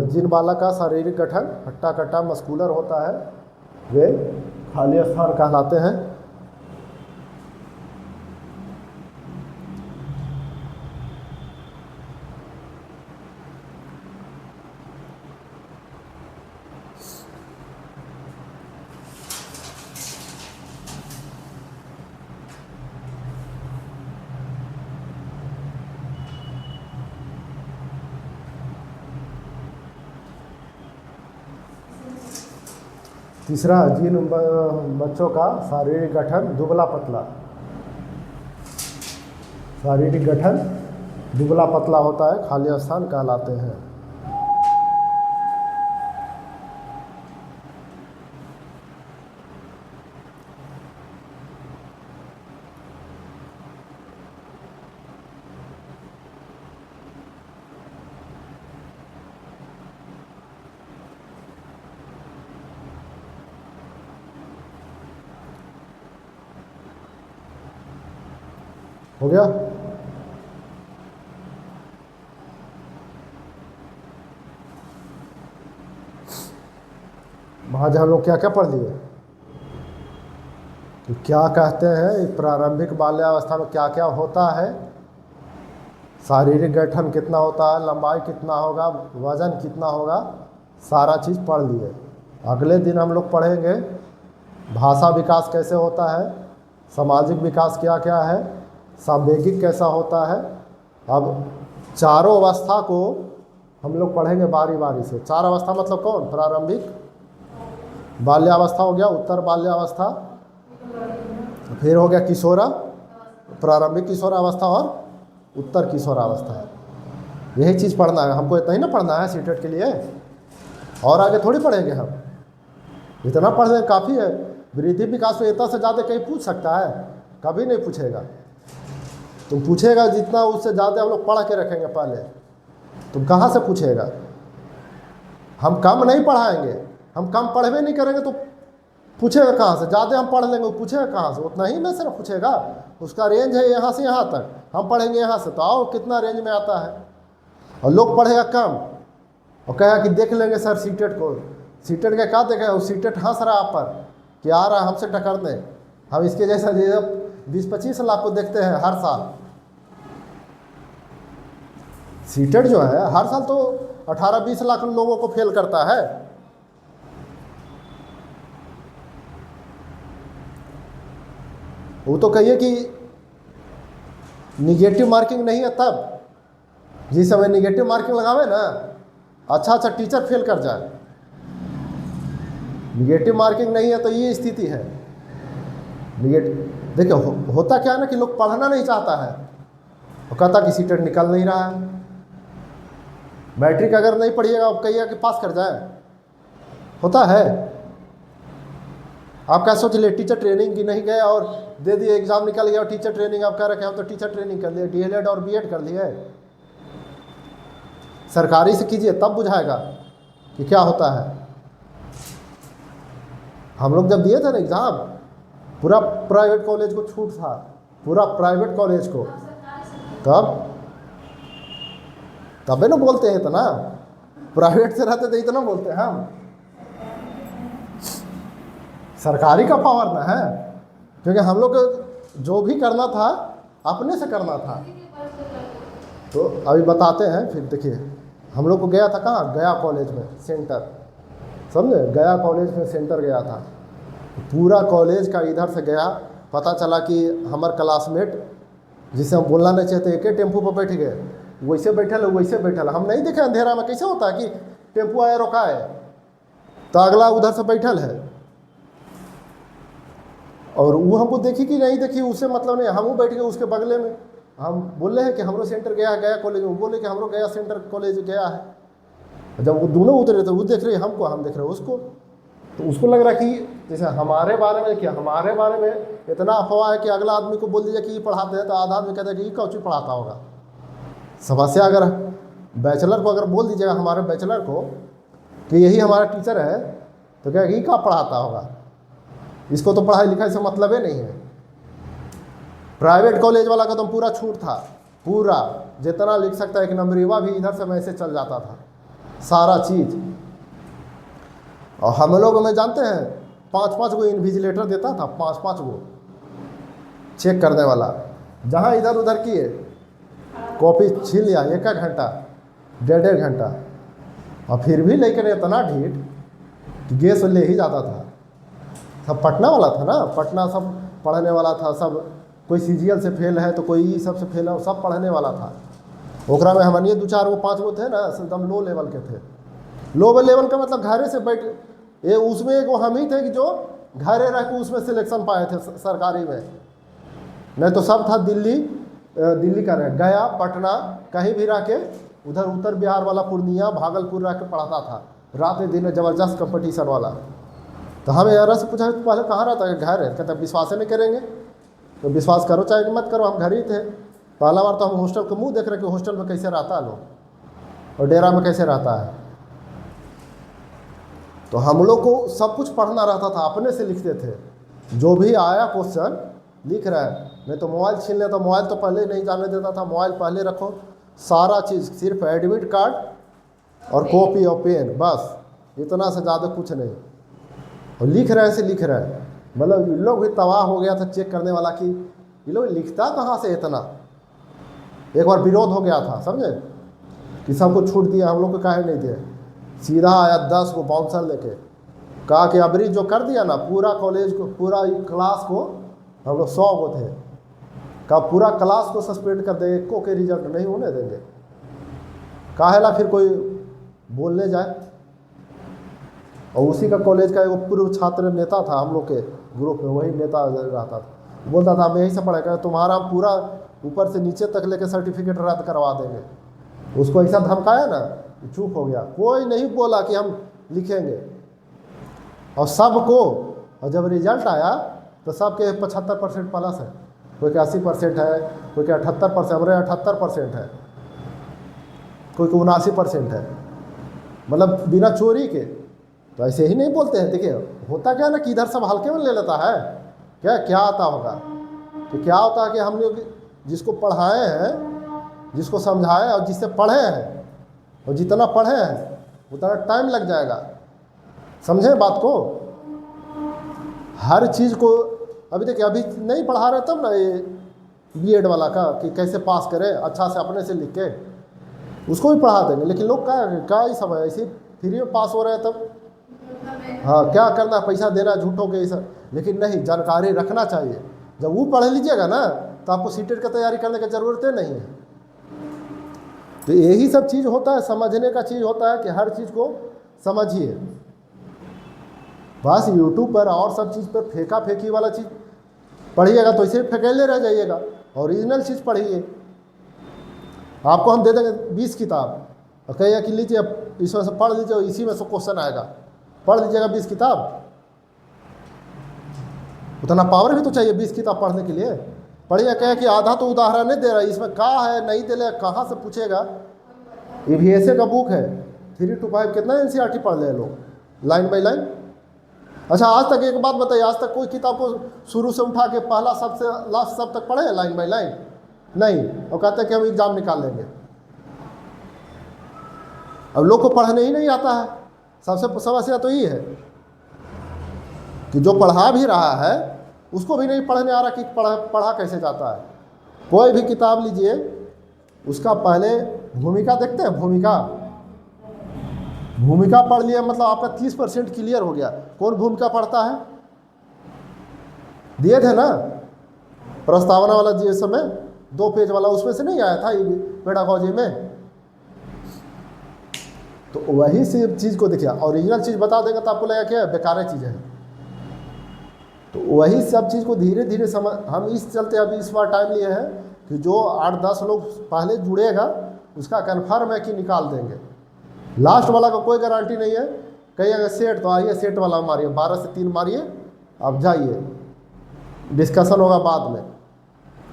जिन बालक का शारीरिक गठन हट्टा कट्टा मस्कुलर होता है, वे खाली स्थान कहलाते हैं। तीसरा, जिन बच्चों का शारीरिक गठन दुबला पतला, शारीरिक गठन दुबला पतला होता है, खाली स्थान कहलाते हैं। हो गया? आज हम लोग क्या क्या पढ़ लिए? तो क्या कहते हैं प्रारंभिक बाल्यावस्था में क्या क्या होता है, शारीरिक गठन कितना होता है, लंबाई कितना होगा, वजन कितना होगा, सारा चीज़ पढ़ लिए। अगले दिन हम लोग पढ़ेंगे भाषा विकास कैसे होता है, सामाजिक विकास क्या क्या है, सांवेगिक कैसा होता है। अब चारों अवस्था को हम लोग पढ़ेंगे बारी बारी से। चार अवस्था मतलब कौन? प्रारंभिक बाल्यावस्था हो गया, उत्तर बाल्यावस्था, फिर हो गया किशोरा, प्रारंभिक किशोरावस्था और उत्तर किशोरावस्था। यही चीज़ पढ़ना है हमको, इतना ही ना पढ़ना है सीटेट के लिए, और आगे थोड़ी पढ़ेंगे हम। इतना पढ़ लें काफ़ी है। वृद्धि विकास में इतना से ज़्यादा कहीं पूछ सकता है? कभी नहीं पूछेगा। तुम पूछेगा जितना उससे ज़्यादा हम लोग पढ़ के रखेंगे पहले, तुम कहाँ से पूछेगा? हम कम नहीं पढ़ाएंगे, हम कम पढ़वे नहीं करेंगे तो पूछेगा कहाँ से? ज़्यादा हम पढ़ लेंगे, वो पूछेगा कहाँ से? उतना ही में सिर्फ पूछेगा। उसका रेंज है यहाँ से यहाँ तक, हम पढ़ेंगे यहाँ से, तो आओ कितना रेंज में आता है। और लोग पढ़ेगा कम और कहेगा कि देख लेंगे सर सीटेट को। सीटेट का क्या देखेगा? वो सीटेट हंस रहा आप पर कि आ रहा हमसे टक्कर दें। हम इसके जैसा 20-25 लाख को देखते हैं हर साल। सीटेट जो है हर साल तो 18-20 लाख लोगों को फेल करता है। वो तो कहिए कि निगेटिव मार्किंग नहीं है, तब जिस समय निगेटिव मार्किंग लगावे ना, अच्छा टीचर फेल कर जाए। निगेटिव मार्किंग नहीं है तो ये स्थिति है। निगेटिव देखिए होता क्या है ना कि लोग पढ़ना नहीं चाहता है, वो कहता कि सीटेट निकल नहीं रहा है। मैट्रिक अगर नहीं पढ़िएगा आप कहिएगा कि पास कर जाए, होता है। आप क्या सोच लिए टीचर ट्रेनिंग की नहीं गए और दे दिए, एग्जाम निकल गया और टीचर ट्रेनिंग आप कह रखे हो तो टीचर ट्रेनिंग कर लिए, डीएलएड और बीएड कर लिए। सरकारी से कीजिए तब बुझाएगा कि क्या होता है। हम लोग जब दिए थे ना एग्ज़ाम, पूरा प्राइवेट कॉलेज को छूट था, पूरा प्राइवेट कॉलेज को। तब तबे ना बोलते हैं इतना, प्राइवेट से रहते तो इतना बोलते हैं हम। सरकारी का पावर ना है, क्योंकि हम लोग को जो भी करना था अपने से करना था। तो अभी बताते हैं, फिर देखिए हम लोग को गया था कहाँ, गया कॉलेज में सेंटर, समझे, गया कॉलेज में सेंटर गया था। पूरा कॉलेज का इधर से गया, पता चला कि हमारे क्लासमेट जिसे हम बोलना नहीं चाहते एक ही टेम्पू पर बैठ गए, वैसे बैठल है वैसे बैठल है। हम नहीं देखे अंधेरा में कैसे होता है कि टेम्पू आया रोका है तो अगला उधर से बैठल है, और वो हमको देखी कि नहीं देखी उससे मतलब नहीं, हम बैठ गए उसके बगले में। हम बोले हैं कि हमरो सेंटर गया है गया कॉलेज में, वो बोले कि हमरो गया सेंटर कॉलेज गया है। जब वो दोनों उतरे तो वो देख रहे हमको, हम देख रहे उसको, तो उसको लग रहा कि जैसे हमारे बारे में क्या, हमारे बारे में इतना अफवाह है कि अगला आदमी को बोल दीजिए कि ये पढ़ाते हैं तो आधा आदमी कहता है कि ये कौन चीज़ पढ़ाता होगा। समस्या अगर बैचलर को अगर बोल दीजिएगा हमारे बैचलर को कि यही हमारा टीचर है तो क्या ये क्या पढ़ाता होगा, इसको तो पढ़ाई लिखाई से मतलब ही नहीं है। प्राइवेट कॉलेज वाला का तो पूरा छूट था, पूरा जितना लिख सकता है, एक नंबरीवा भी इधर से मैसेज चल जाता था, सारा चीज़। और हम लोग में जानते हैं 5-5 गो इन्विजिलेटर देता था, 5-5 गो चेक करने वाला, जहाँ इधर उधर किए कॉपी छीन लिया 1-1 घंटा 1.5 घंटा, और फिर भी लेकर इतना ढीठ कि गैस ले ही जाता था। सब पटना वाला था ना, पटना सब पढ़ने वाला था, सब कोई सीजीएल से फेल है तो कोई ई सब से फेल है, सब पढ़ने वाला था। ओकरा में हमनिए 2-4 गो 5 गो थे ना एकदम लो लेवल के थे। लो लेवल का मतलब घरे से बैठ, ये उसमें एक वो हम ही थे कि जो घरे रह के उसमें सिलेक्शन पाए थे सरकारी में, नहीं तो सब था दिल्ली का रह गया पटना कहीं भी रह के, उधर उत्तर बिहार वाला पूर्णिया भागलपुर रह के पढ़ाता था, रात दिन ज़बरदस्त कंपटीशन वाला। तो हमें यार से पूछा तो पहले कहाँ रहता है, घर है, कहते विश्वास नहीं करेंगे, तो विश्वास करो चाहे मत करो, हम घर ही थे। पहला बार तो हम हॉस्टल का मुंह देख रहे कि हॉस्टल में कैसे रहता है लोग और डेरा में कैसे रहता है। तो हम लोग को सब कुछ पढ़ना रहता था, अपने से लिखते थे, जो भी आया क्वेश्चन लिख रहा है, नहीं तो मोबाइल छीन लेता, मोबाइल तो पहले नहीं जाने देता था, मोबाइल पहले रखो, सारा चीज़ सिर्फ एडमिट कार्ड और कॉपी और पेन, बस इतना से ज़्यादा कुछ नहीं। और लिख रहे से लिख रहे हैं, मतलब इन लोग भी तबाह हो गया था चेक करने वाला कि ये लोग लिखता कहाँ से इतना। एक बार विरोध हो गया था, समझे, कि सबको छूट दिया, हम लोग को काहे नहीं दिए। सीधा आया 10 को बाउंसर लेके, कहा कि अबरी जो कर दिया ना पूरा कॉलेज को, पूरा क्लास को, हम लोग 100 को थे, कहा पूरा क्लास को सस्पेंड कर देंगे, एको के रिजल्ट नहीं होने देंगे। काहेला फिर कोई बोलने जाए। और उसी का कॉलेज का एक पूर्व छात्र नेता था हम लोग के ग्रुप में, वही नेता रहता था, बोलता था हम यही से पढ़ेगा, तुम्हारा पूरा ऊपर से नीचे तक लेके सर्टिफिकेट रद्द करवा देंगे। उसको ऐसा धमकाया ना, चुप हो गया, कोई नहीं बोला कि हम लिखेंगे। और सबको, और जब रिजल्ट आया तो सबके 75% प्लस है, कोई के 80% है, कोई के 78%, हमारे 78% है, कोई के 79% है, मतलब बिना चोरी के। तो ऐसे ही नहीं बोलते हैं। देखिए होता क्या ना कि इधर सब हल्के में ले लेता है, क्या आता होगा कि क्या होता है कि हम लोग जिसको पढ़ाए हैं, जिसको समझाए और जिससे पढ़े हैं, और जितना पढ़े हैं उतना टाइम लग जाएगा, समझे बात को। हर चीज़ को अभी देखिए, अभी नहीं पढ़ा रहे तब ना ये बीएड वाला का कि कैसे पास करें अच्छा से अपने से लिख के, उसको भी पढ़ा देंगे। लेकिन लोग क्या ही सब है, ऐसे फ्री में पास हो रहे हैं तब। हाँ, क्या करना, पैसा देना झूठों के, सब। लेकिन नहीं, जानकारी रखना चाहिए। जब वो पढ़ लीजिएगा ना तो आपको सीटेट का तैयारी करने की ज़रूरत नहीं है। तो यही सब चीज़ होता है, समझने का चीज़ होता है कि हर चीज़ को समझिए। बस यूट्यूब पर और सब चीज़ पर फेंका फेंकी वाला चीज़ पढ़िएगा तो इसे फेंकेले रह जाइएगा। ओरिजिनल चीज़ पढ़िए। आपको हम दे देंगे 20 किताब और कहिए कि लीजिए इसमें से पढ़ लीजिए, इसी में से क्वेश्चन आएगा, पढ़ लीजिएगा 20 किताब। उतना पावर भी तो चाहिए 20 किताब पढ़ने के लिए। पढ़िए, कहे कि आधा तो उदाहरण नहीं दे रहा है, इसमें कहाँ है नहीं दे रहा, कहाँ से पूछेगा। ईवीएसए का बुक है 3 to 5, कितना एनसीईआरटी पढ़ ले लोग लाइन बाई लाइन। अच्छा, आज तक एक बात बताइए, आज तक कोई किताब को शुरू से उठा के पहला सब से लास्ट सब तक पढ़े लाइन बाई लाइन? नहीं। और कहते हैं कि हम एग्जाम निकाल लेंगे। अब लोग को पढ़ने ही नहीं आता है। सबसे समस्या तो ये है कि जो पढ़ा भी रहा है उसको भी नहीं पढ़ने आ रहा कि पढ़ा कैसे जाता है। कोई भी किताब लीजिए, उसका पहले भूमिका देखते हैं। भूमिका पढ़ लिया मतलब आपका 30% क्लियर हो गया। कौन भूमिका पढ़ता है? दिए थे ना प्रस्तावना वाला जिस समय 2 पेज वाला, उसमें से नहीं आया था ये पेडागॉजी में। तो वही से चीज़ को देखिए, ओरिजिनल चीज़ बता देगा तो आपको लगेगा क्या बेकार चीज़ है। तो वही सब चीज़ को धीरे धीरे समझ, हम इस चलते अभी इस बार टाइम लिए हैं कि जो 8-10 लोग पहले जुड़ेगा उसका कन्फर्म है कि निकाल देंगे। लास्ट वाला का कोई गारंटी नहीं है। कहीं अगर सेट तो आइए, सेट वाला मारिए, 12 से 3 मारिए, अब जाइए, डिस्कशन होगा बाद में,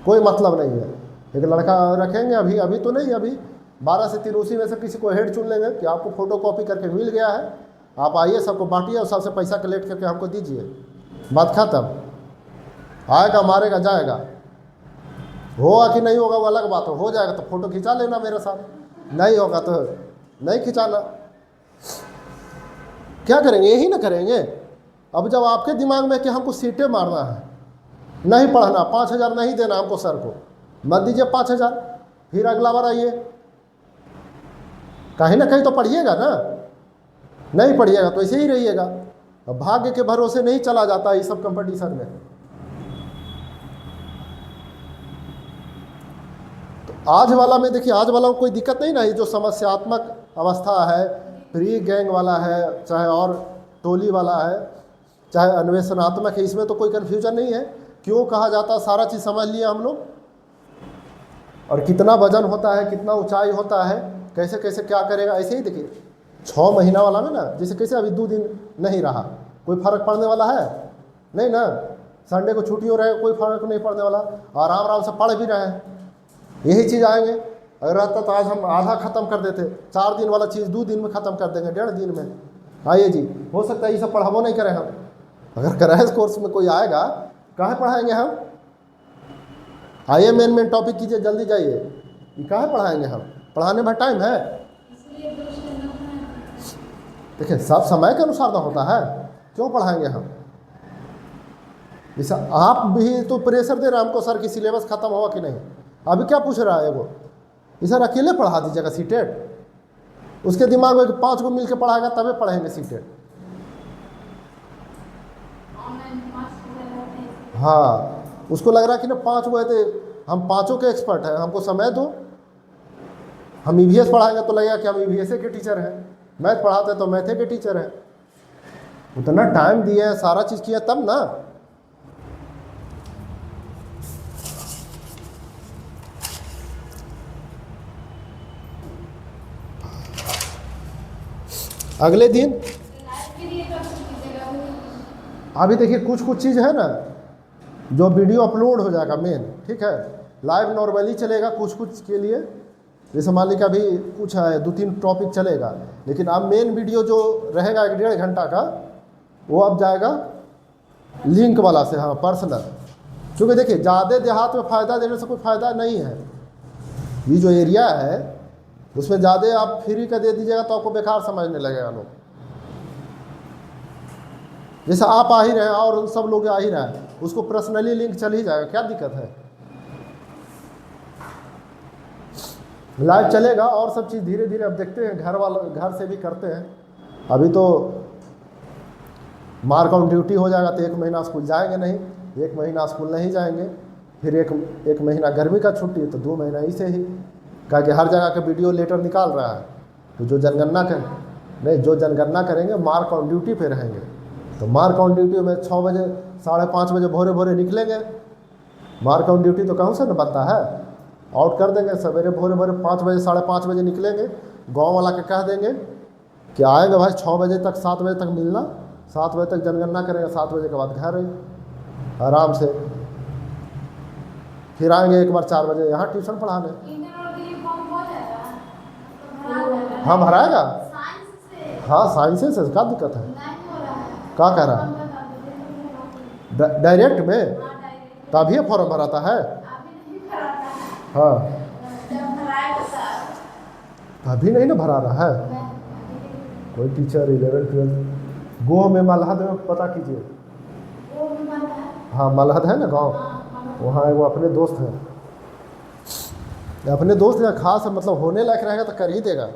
कोई मतलब नहीं है। एक लड़का रखेंगे अभी तो नहीं, अभी 12 से 3 उसी में से किसी को हेड चुन लेंगे कि आपको फोटो कॉपी करके मिल गया है, आप आइए, सबको बांटिए और सबसे पैसा कलेक्ट करके हमको दीजिए, बात खत्म। आएगा मारेगा जाएगा, होगा कि नहीं होगा वो अलग बात हो जाएगा तो फोटो खिंचा लेना मेरे साथ, नहीं होगा तो नहीं खिंचाना। क्या करेंगे? यही ना करेंगे। अब जब आपके दिमाग में कि हमको सीटें मारना है, नहीं पढ़ना, 5,000 नहीं देना हमको सर को, मत दीजिए 5,000, फिर अगला बार आइए। कहीं ना कहीं तो पढ़िएगा ना, नहीं पढ़िएगा तो ऐसे ही रहिएगा। अब भाग्य के भरोसे नहीं चला जाता इस सब कंपटीशन में। तो आज वाला में देखिए, आज वाला में कोई दिक्कत नहीं ना, ये जो समस्यात्मक अवस्था है, प्री गैंग वाला है, चाहे और टोली वाला है, चाहे अन्वेषणात्मक है, इसमें तो कोई कन्फ्यूजन नहीं है। क्यों कहा जाता है, सारा चीज़ समझ लिया हम लोग। और कितना वजन होता है, कितना ऊंचाई होता है, कैसे कैसे क्या करेगा, ऐसे ही देखिए 6 महीना वाला में ना, जैसे कैसे अभी 2 दिन नहीं रहा, कोई फर्क पड़ने वाला है नहीं ना। संडे को छुट्टी हो रहे, कोई फर्क नहीं पड़ने वाला, आराम आराम से पढ़ भी रहे हैं। यही चीज़ आएंगे, अगर रहता तो आज हम आधा ख़त्म कर देते। 4 दिन वाला चीज़ 2 दिन में ख़त्म कर देंगे, 1.5 दिन में। आइए जी, हो सकता है ये सब पढ़ाबो नहीं करें हम। अगर कराए इस कोर्स में कोई आएगा, कहाँ पढ़ाएंगे हम? आइए मेन टॉपिक कीजिए, जल्दी जाइए। ये कहाँ पढ़ाएंगे हम? पढ़ाने में टाइम है? देखिए सब समय के अनुसार ना होता है, क्यों पढ़ाएंगे हम? जैसा आप भी तो प्रेशर दे रहे हैं हमको, सर की सिलेबस खत्म हुआ कि नहीं। अभी क्या पूछ रहा है वो, ये सर अकेले पढ़ा दीजिएगा सीटेट। उसके दिमाग में 5 को मिल के पढ़ाएगा तबे पढ़ेंगे सीटेट। हाँ, उसको लग रहा है कि ना 5 वो है तो हम 5 के एक्सपर्ट हैं, हमको समय दो। हम ईवीएस पढ़ाएंगे तो लगेगा कि हम ईवीएस के टीचर हैं, मैथ पढ़ाते हैं तो मैथे के टीचर हैं। उतना टाइम दिए हैं, सारा चीज़ किया तब ना। अगले दिन अभी देखिए कुछ चीज़ है ना जो वीडियो अपलोड हो जाएगा मेन, ठीक है। लाइव नॉर्मली चलेगा कुछ के लिए, जैसे मान लीजिए अभी कुछ है 2-3 टॉपिक चलेगा, लेकिन अब मेन वीडियो जो रहेगा 1-1.5 घंटा का, वो अब जाएगा लिंक वाला से, हाँ पर्सनल। क्योंकि देखिए ज़्यादा देहात में फ़ायदा देने से कोई फ़ायदा नहीं है। ये जो एरिया है उसमें ज़्यादा आप फ्री का दे दीजिएगा तो आपको बेकार समझने लगेगा लोग। जैसे आप आ ही रहे हैं और सब लोग आ ही रहे हैं, उसको पर्सनली लिंक चल ही जाएगा, क्या दिक्कत है। लाइव चलेगा और सब चीज़ धीरे धीरे अब देखते हैं, घर से भी करते हैं। अभी तो मार्क ऑन ड्यूटी हो जाएगा तो 1 महीना स्कूल जाएंगे नहीं, 1 महीना स्कूल नहीं जाएंगे, फिर एक महीना गर्मी का छुट्टी, तो 2 महीना ऐसे ही। कहा कि हर जगह का वीडियो लेटर निकाल रहा है, तो जो जनगणना करेंगे मार्क ऑन ड्यूटी पे रहेंगे। तो मार्क ऑन ड्यूटी में 6 बजे 5:30 बजे भोरे निकलेंगे। मार्क ऑन ड्यूटी तो कहूँ से न बनता है, आउट कर देंगे। सवेरे भोरे 5 बजे 5:30 बजे निकलेंगे, गांव वाला के कह देंगे कि आएगा भाई 6 बजे तक 7 बजे तक मिलना, 7 बजे तक जनगणना करेंगे, 7 बजे के बाद घर आराम से। फिर आएंगे एक बार 4 बजे यहाँ ट्यूशन पढ़ाने। हाँ भराएगा, हाँ साइंस से क्या दिक्कत है, क्या कह रहा है डायरेक्ट में? तभी फॉर्म भराता है, हाँ अभी नहीं ना भरा रहा है। कोई टीचर 11 12 गोह में मलहद में पता कीजिए। हाँ मलहद है ना गांव, वहाँ वो अपने दोस्त हैं, अपने दोस्त का खास मतलब होने लायक रहेगा तो कर ही देगा।